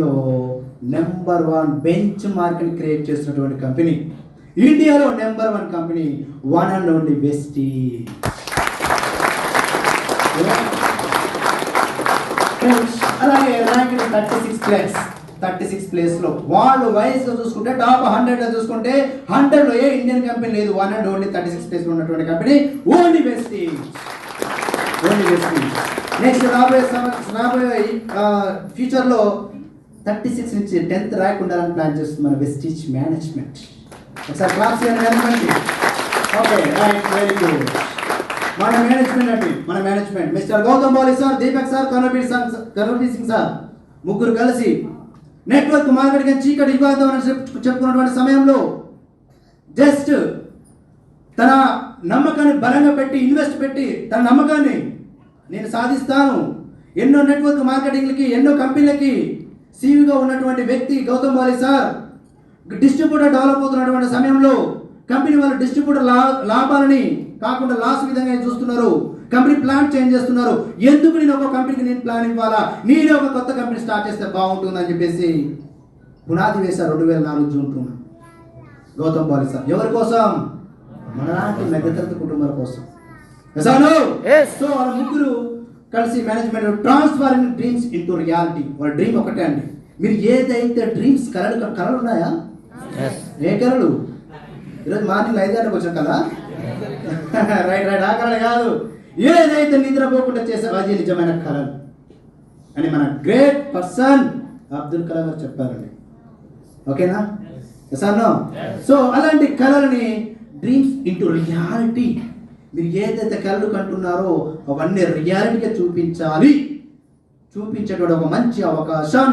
లో number 1 bench మార్క్ని create చేసినటువంటి company, ఇండియాలో number 1 company, one and only Vestige. అలాగే ర్యాంక్ 36 ప్లేస్లో వాళ్ళు వైస్గా చూసుకుంటే టాప్ 100లో చూసుకుంటే 100లో ఏ ఇండియన్ కంపెనీ లేదు. వన్ అండ్ ఓన్లీ 36 ప్లేస్లో ఉన్నటువంటి కంపెనీ ఓన్లీ వెస్టీజ్. నెక్స్ట్ రాబోయే ఫ్యూచర్లో 36 నుంచి 10th ర్యాంక్ ఉండాలని ప్లాన్ చేస్తుంది మన వెస్టీజ్ మేనేజ్మెంట్. ఒకసారి క్లాస్ చేయండి. Okay, right, very good. మన management mister Gautam Bali sir, Deepak sir, Karanbir Singh sir ముగ్గురు కలిసి నెట్వర్క్ మార్కెటింగ్ చీకటి యుగాంతం అని చెప్పుకున్నటువంటి సమయంలో జస్ట్ తన నమ్మకాన్ని బలంగా పెట్టి ఇన్వెస్ట్ పెట్టి తన నమ్మకాన్ని నేను సాధిస్తాను, ఎన్నో నెట్వర్క్ మార్కెటింగ్లకి ఎన్నో కంపెనీలకి సీఈఓగా ఉన్నటువంటి వ్యక్తి Gautam Bali sir distributor develop అవుతున్నటువంటి సమయంలో కంపెనీ వాళ్ళు డిస్ట్రిబ్యూటర్ లాభాలని కాకుండా లాస్ విధంగా చూస్తున్నారు. కంపెనీ ప్లాన్ చేంజ్ చేస్తున్నారు. ఎందుకు నేను ఒక కంపెనీకి నేను ప్లాన్ ఇవ్వాలా, నేను ఒక కొత్త కంపెనీ స్టార్ట్ చేస్తే బాగుంటుంది అని చెప్పేసి పునాది వేశారు 2004 జూన్ 2న గౌతమ్ బాలి సార్. ఎవరి కోసం? మనలాంటి మధ్యతరగతి కుటుంబాల కోసం. సో వాళ్ళ ముగ్గురు కలిసి management transforming dreams into reality. వాళ్ళ డ్రీమ్ ఒకటే అండి, మీరు ఏదైతే డ్రీమ్స్ కళలు ఉన్నాయా, ఏ కళలు? ఈరోజు మార్నింగ్ 5 గంటలకు వచ్చిన కళ, రైట్, ఆ కళ కాదు. ఏదైతే నిద్రపోకుండా చేసే అది నిజమైన కళలు అని మన గ్రేట్ పర్సన్ అబ్దుల్ కలాం గారు చెప్పారండి. ఓకేనా? సో అలాంటి కళలని డ్రీమ్స్ ఇంటూ రియాలిటీ, మీరు ఏదైతే కళలు కంటున్నారో అవన్నీ రియాలిటీగా చూపించేటువంటి ఒక మంచి అవకాశం